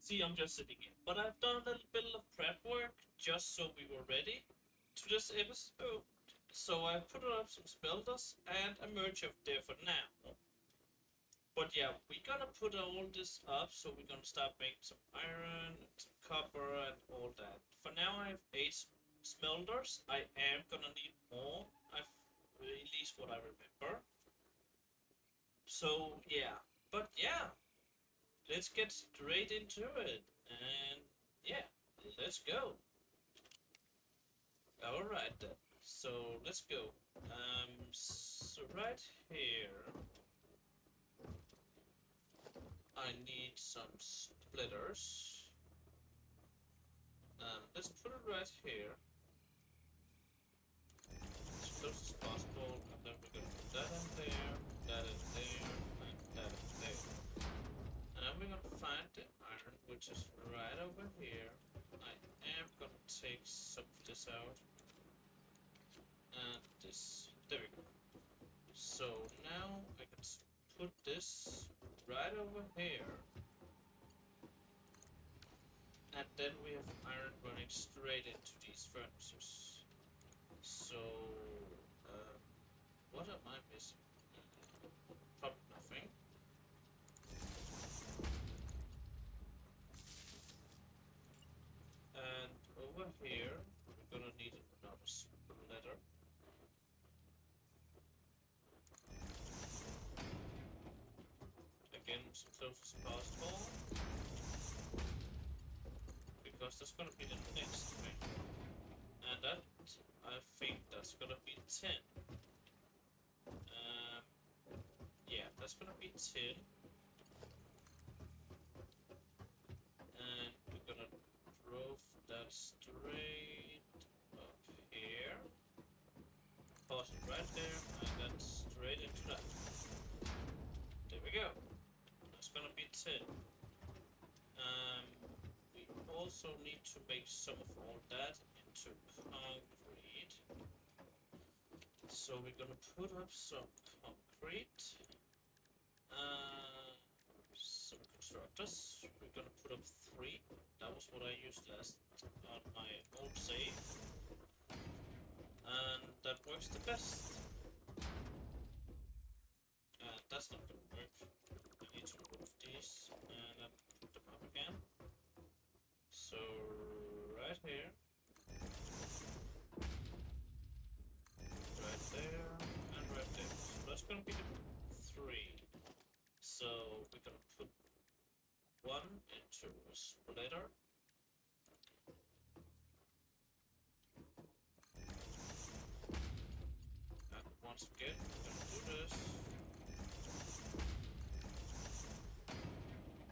See, I'm just sitting here. But I've done a little bit of prep work just so we were ready to this episode. So I've put up some spelters and a merge of there for now. But yeah, we're gonna put all this up, so we're gonna start making some iron, some copper, and all that. For now, I have 8 smelters. I am gonna need more, at least what I remember. So yeah, but yeah, let's get straight into it. And yeah, let's go. Alright then. So let's go. So right here, I need some splitters. Let's put it right here, as close as possible, and then we're gonna put that in there, that in there, and that in there. And then we're gonna find the iron, which is right over here. I am gonna take some of this out, and this, there we go. So now I can put this right over here, and then we have iron running straight into these furnaces. So, what am I missing? Probably nothing. And over here, we're gonna need another splitter. Again, as close as possible, because that's gonna be the next thing. And that, I think that's gonna be 10. Yeah, that's gonna be 10. And we're gonna drove that straight up here. Pause it right there, and then straight into that. There we go. That's gonna be 10. We also need to make some of all that into concrete. So we're gonna put up some concrete. Some constructors. We're gonna put up 3. That was what I used last on my old save. And that works the best. That's not gonna work. I need to remove these and then put them up again. So right here, right there, and right there. So that's gonna be the 3. So we're gonna put 1 into a splitter. And once again, we're gonna do this.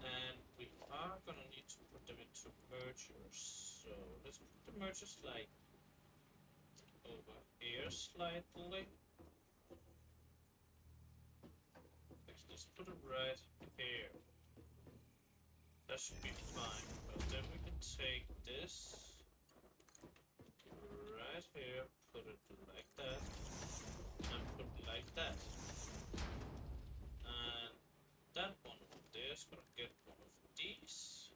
And we are gonna need to put them into mergers. So let's put the mergers like over here slightly. Let's put it right here. That should be fine. But then we can take this right here, put it like that, and put it like that. And that one over there is gonna get one of these.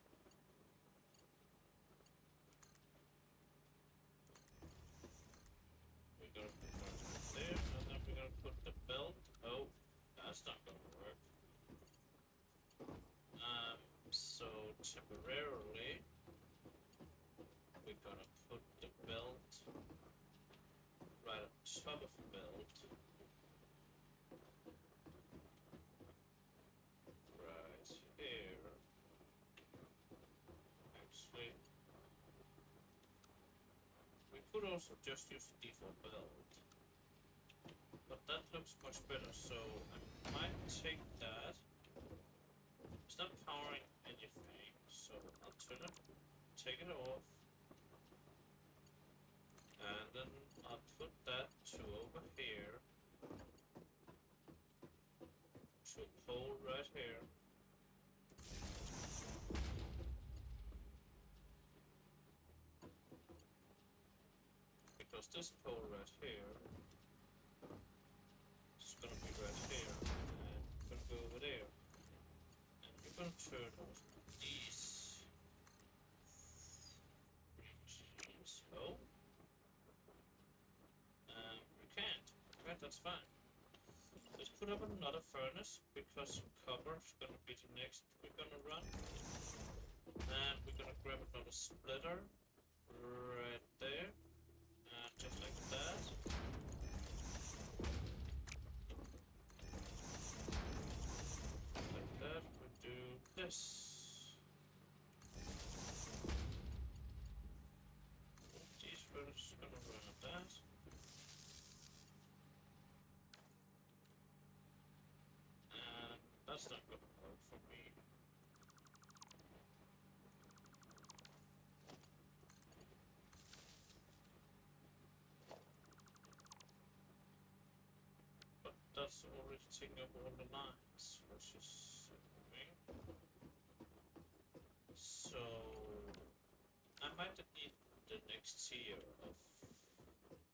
We're gonna put one right there, and then we're gonna put the belt. Oh, that's not gonna work. So temporarily, we're gonna put the belt right on top of the belt. Right here. Actually, we could also just use the default belt, but that looks much better, so I might take that. It's not powering anything, so I'll turn it, take it off, and then I'll put that to over here, to a pole right here. Because this pole right here is gonna be right here, and gonna go over there. And we're gonna turn off these that's fine. Let's put up another furnace, because copper is gonna be the next we're gonna run. And we're gonna grab another splitter right there. And just like that. Like that, we do this. These furnaces are gonna run at that. And that's not gonna work for me. But that's already taking up all the lines, which is annoying. So I might need the next tier of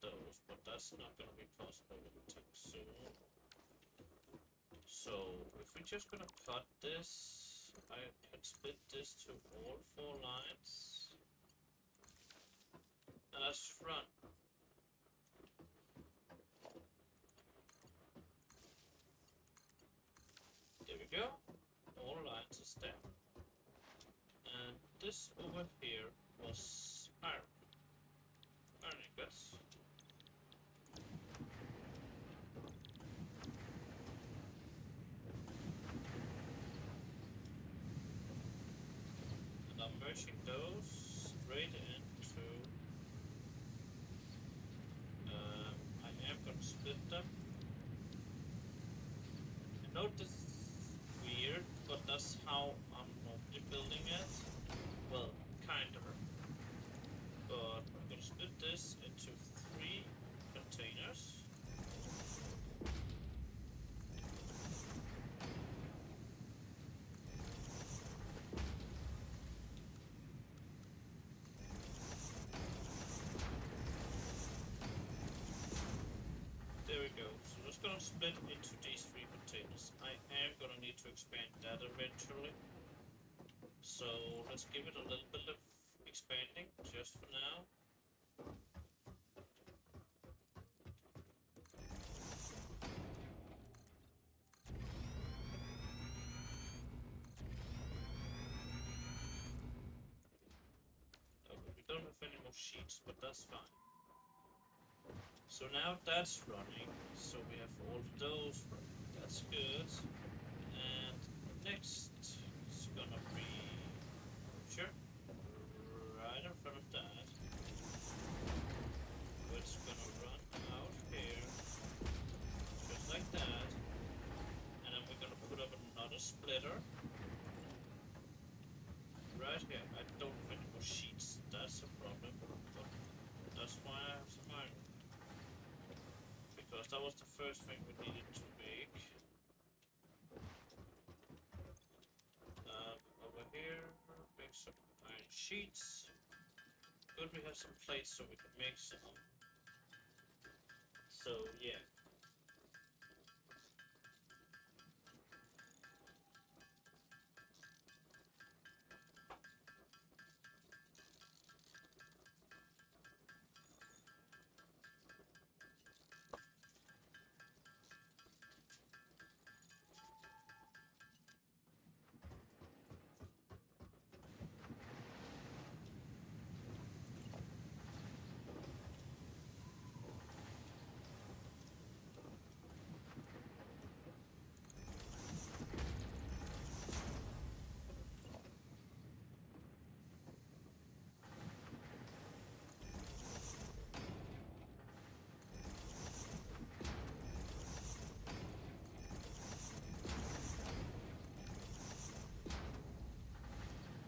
those, but that's not gonna be possible anytime soon. So if we're just gonna cut this, I can split this to all 4 lines. And let's just run. There we go. All lines is there. And this over here was iron. Iron ingots. And I'm merging those straight into. I am gonna split them. I know this is weird, but that's how I'm normally building it. Well, kinda. But I'm gonna split this into 3 containers. There we go. So it's gonna split into these 3 containers. I am gonna need to expand that eventually. So let's give it a little bit of expanding just for now. We don't have any more sheets, but that's fine. So now that's running, so we have all of those running. That's good. And next is gonna be sure right in front of that. It's gonna run out here, just like that. And then we're gonna put up another splitter right here. I don't have any more sheets. That's a problem, but that's why I have some iron. Because that was the first thing we needed to make. Over here, make some iron sheets. Good, we have some plates so we can make some. So yeah.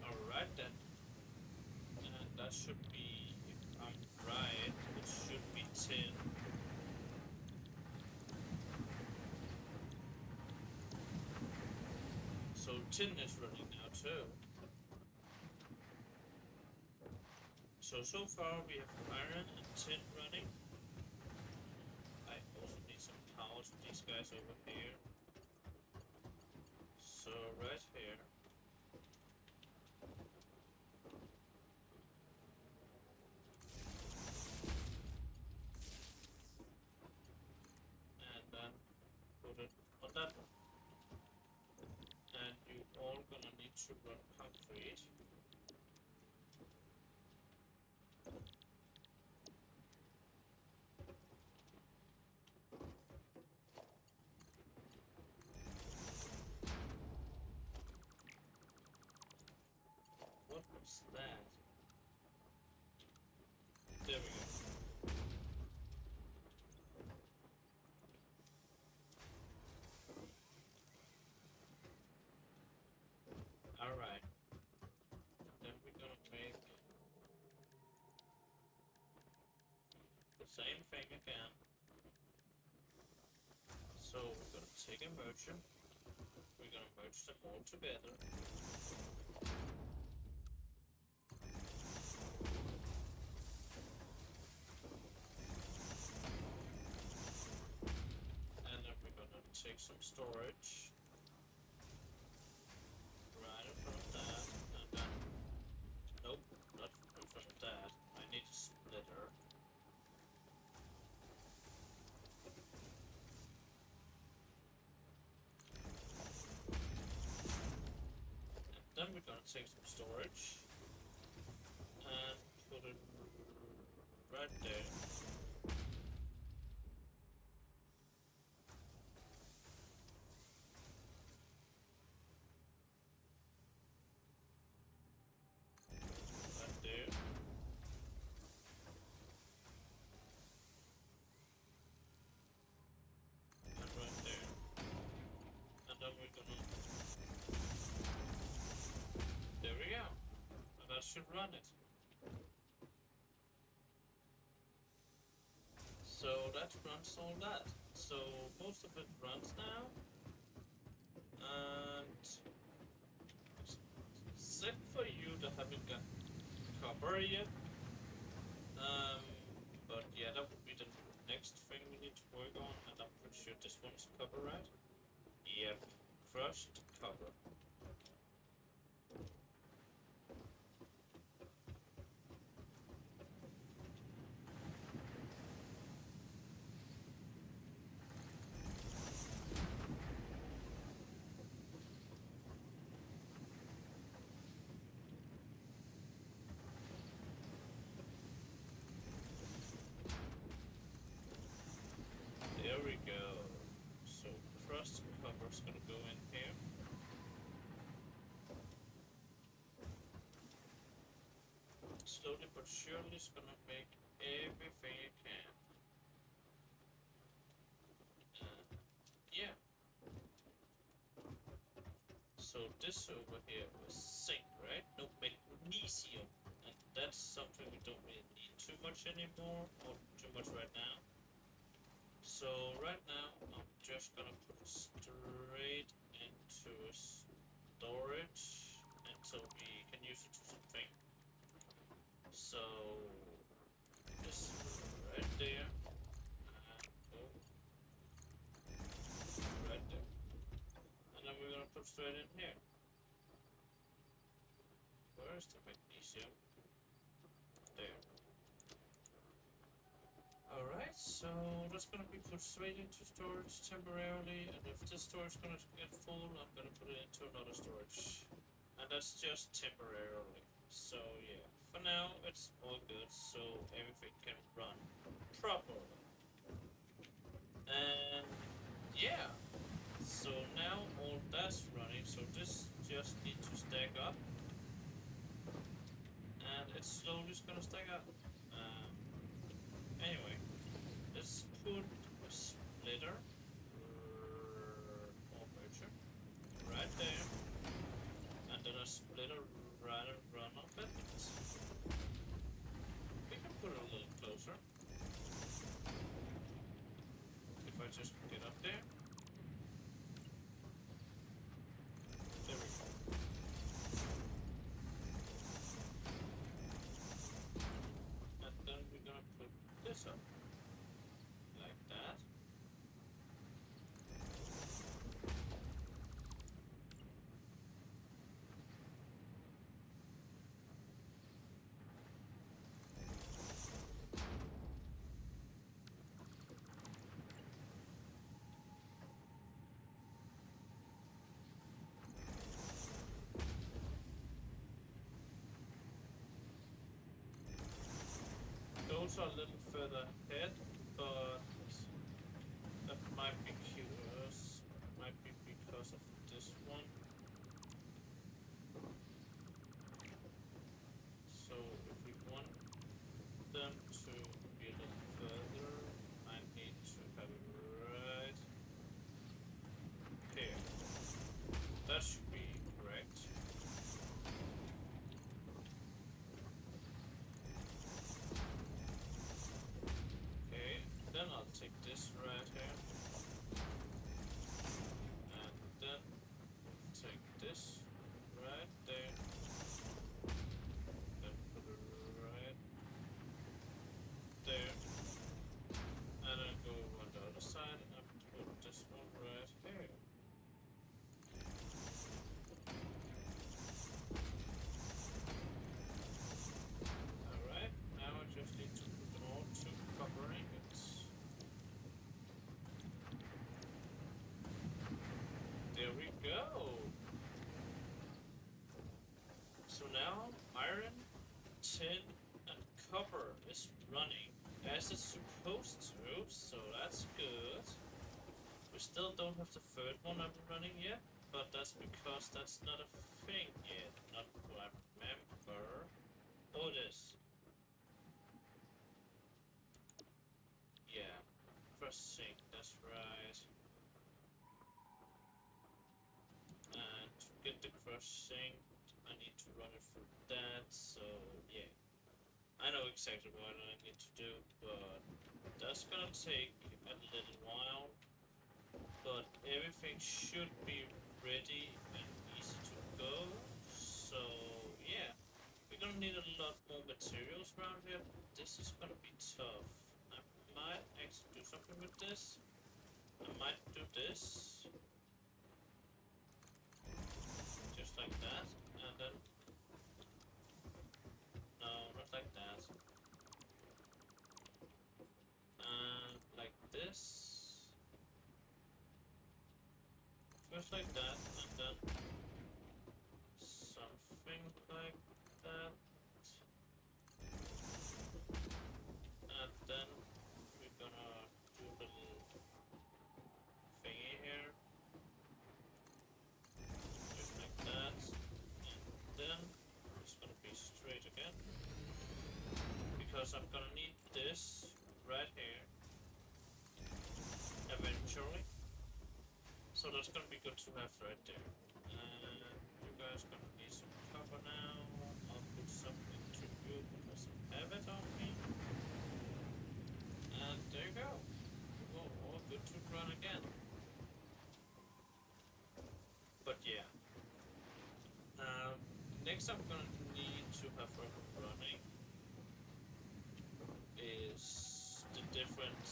Alright then. And that should be, if I'm right, it should be 10. So tin is running now too. So far we have iron and tin running. I also need some power for these guys over here. So right here. to run concrete. What was that? There we go. Alright. Then we're gonna make the same thing again. So we're gonna take a merchant. We're gonna merge them all together. And then we're gonna take some storage right in front of that, and then nope, not in front of that. I need a splitter. And then we're gonna take some storage and put it right there. Right there. And right there. And then we're gonna... There we go. And that should run it. So that runs all that. So most of it runs now. And except for you that haven't got copper yet. But yeah, that would be the next thing we need to work on, and I'm pretty sure this one's copper, right? Yep, crushed copper. There we go. So crushed copper's gonna go in here. Slowly but surely it's gonna make everything it can. Yeah. So this over here was zinc, right? No, magnesium. And that's something we don't really need too much anymore, or too much right now. So right now I'm just gonna put it straight into storage until we can use it for something. So this right there, oh, right there, and then we're gonna put straight in here. Where's the magnesium? There. Alright, so that's gonna be put straight into storage temporarily, and if this storage is gonna get full, I'm gonna put it into another storage. And that's just temporarily. So yeah, for now it's all good, so everything can run properly. And yeah, so now all that's running, so this just needs to stack up. And it's slowly just gonna stack up. Anyway, let's put a splitter or merger right there, and then a splitter right in front of it. We can put it a little closer. If I just get up there. There we go. also a little further ahead, but that might be curious. Might be because of this one. So if we want them to be a little further, I need to have it right here. That should be correct. Okay, then I'll take this right here. And then take this right there. Then put it right there. And then go on the other side and put this one right here. Alright, now I just need to put them all to copper ingots. There we go! So now iron, tin, and copper is running as it's supposed to, so that's good. We still don't have the third one up and running yet, but that's because that's not a thing yet, not what I remember. Oh, it is. Yeah, crossing, that's right. And to get the crossing, I need to run it through that, so yeah. I know exactly what I need to do, but that's gonna take a little while. But everything should be ready and easy to go. So yeah, we're gonna need a lot more materials around here. This is gonna be tough. I might actually do something with this. I might do this. Just like that. And then... no, not like that. And like this. Just like that, and then something like that. And then we're gonna do a little thingy here. Just like that. And then it's gonna be straight again. Because I'm gonna need this right here eventually. So that's gonna be good to have right there. And you guys gonna need some copper now. I'll put something to you because I have it on me. And there you go. Oh, all good to run again. But yeah. Next I'm gonna need to have running is the different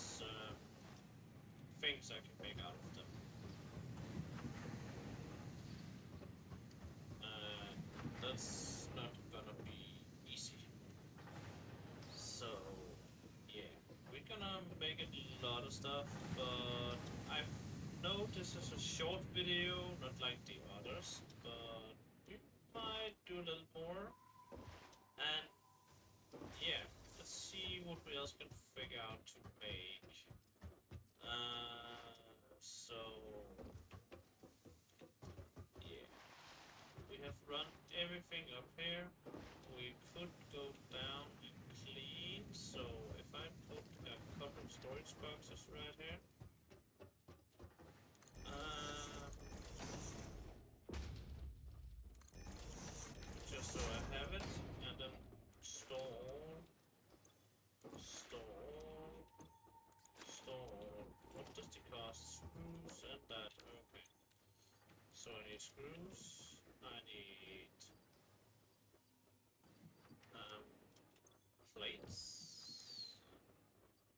things I can make out of them. That's not gonna be easy. So yeah, we're gonna make a lot of stuff, but I know this is a short video, not like the others, but we might do a little more. And yeah, let's see what we else can figure out to make. So yeah, we have run everything up here. We could go down and clean. So if I put a couple of storage boxes right here, just so I have it, and then store. What does it cost? Screws and that. Okay. So I need screws. I need plates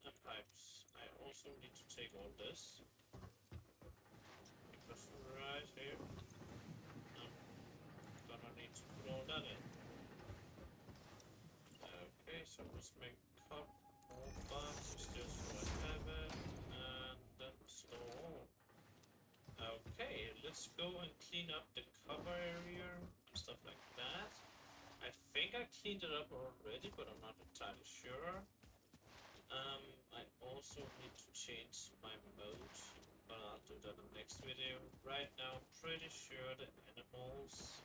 and pipes. I also need to take all this because right here I'm gonna need to put all that in. Okay, so let's make cup more boxes just so I have it, and then store. Okay, let's go and clean up the cover area, stuff like that. I think I cleaned it up already, but I'm not entirely sure. I also need to change my mode, but I'll do that in the next video. Right now, I'm pretty sure the animals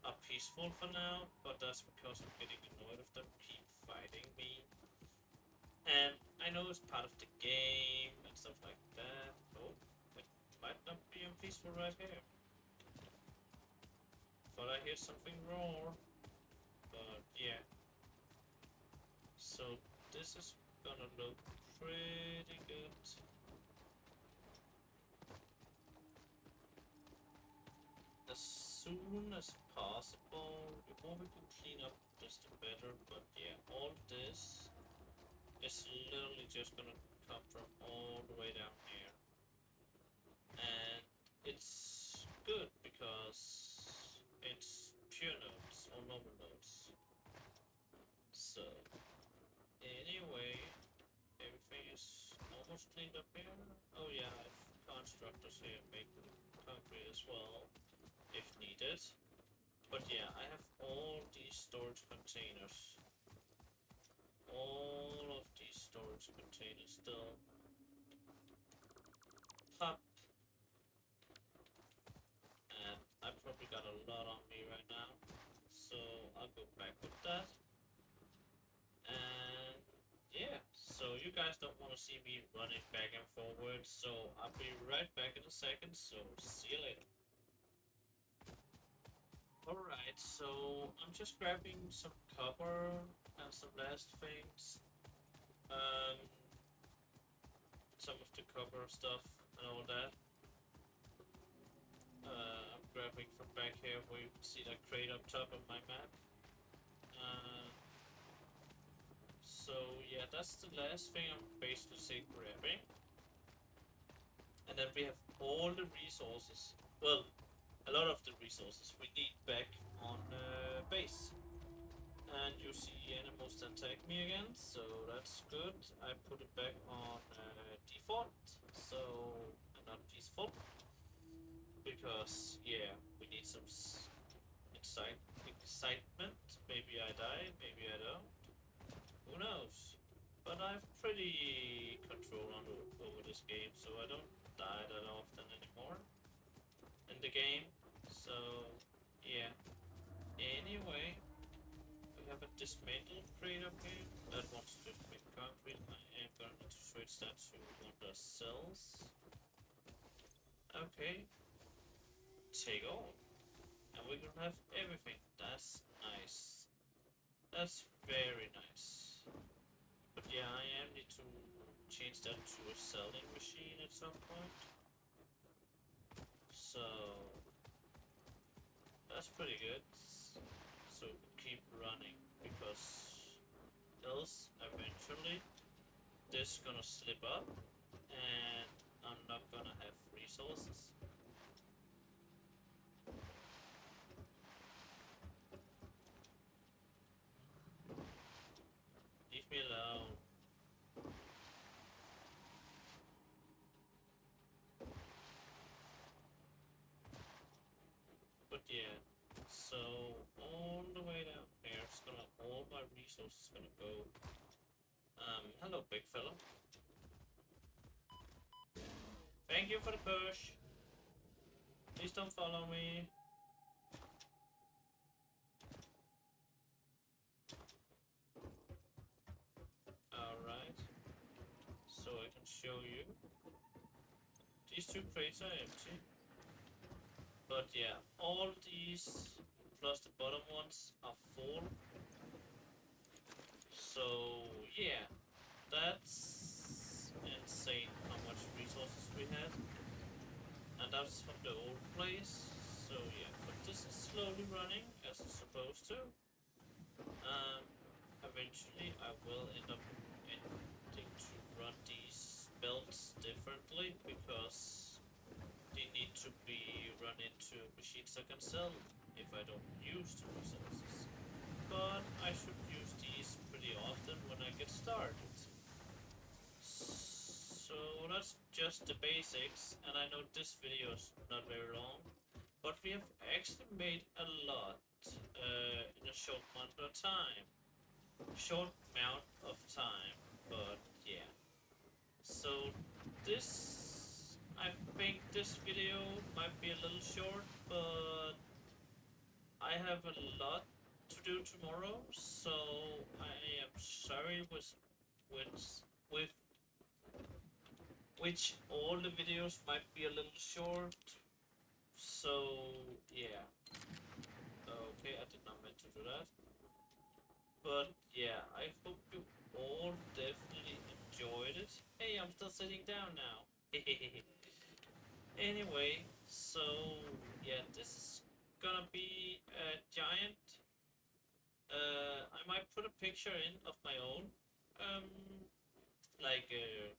are peaceful for now, but that's because I'm getting annoyed if them keep fighting me. And I know it's part of the game and stuff like that. Oh, it might not be unpeaceful right here. Thought I hear something roar, but yeah. So this is gonna look pretty good. As soon as possible. The more we can clean up, desto better. But yeah, all this is literally just gonna come from all the way down here. And it's good because it's pure nodes or normal nodes. So anyway, everything is almost cleaned up here. Oh yeah, I have constructors here making concrete as well if needed. But yeah, I have all these storage containers. All of these storage containers still. Plop. And I probably got a lot on me right now. So I'll go back with that. And yeah, so you guys don't want to see me running back and forward. So I'll be right back in a second. So see you later. Alright, so I'm just grabbing some copper and some last things. Um, some of the copper stuff and all that. I'm grabbing from back here where you can see that crate up top of my map. Uh, so yeah, that's the last thing I'm basically grabbing. And then we have all the resources. Well, a lot of the resources we need back on base. And you see animals that attack me again, so that's good. I put it back on default, so not peaceful. Because yeah, we need some excitement. Maybe I die, maybe I don't. Who knows? But I have pretty control over this game, so I don't die that often anymore in the game. So yeah. Anyway, we have a dismantled crate up here that wants to make concrete. I am going to switch that to one of the cells. Okay, take all. And we can have everything. That's nice. That's very nice. But yeah, I am need to change that to a selling machine at some point. So that's pretty good. So keep running because else eventually this gonna slip up and I'm not gonna have resources. Leave me alone. But yeah, so all the way down there, it's gonna all my resources gonna go. Hello, big fella. Thank you for the push. Please don't follow me. Alright. So I can show you. These two crates are empty. But yeah, all these plus the bottom ones are full. So yeah, that's insane how much resources we had. And that's from the old place. So yeah, but this is slowly running as it's supposed to. Eventually I will end up ending to run these belts differently because they need to be run into machines I can sell if I don't use the resources. But I should use these pretty often when I get started. So that's just the basics, and I know this video is not very long, but we have actually made a lot in a short amount of time. But yeah. So this, I think this video might be a little short, but I have a lot to do tomorrow, so I am sorry with with which all the videos might be a little short. So yeah, okay, I did not mean to do that, but yeah, I hope you all definitely enjoyed it. Hey, I'm still sitting down now. Anyway, so yeah, this is gonna be a giant. I might put a picture in of my own, um, like a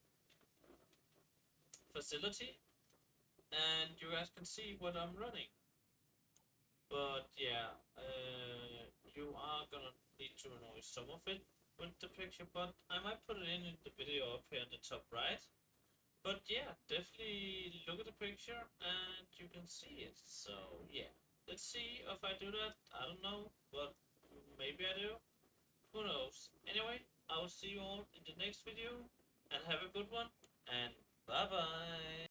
facility, and you guys can see what I'm running. But yeah, you are gonna need to know some of it with the picture, but I might put it in the video up here in the top right. But yeah, definitely look at the picture and you can see it. So yeah, let's see if I do that. I don't know, but maybe I do. Who knows? Anyway, I will see you all in the next video and have a good one. And bye bye.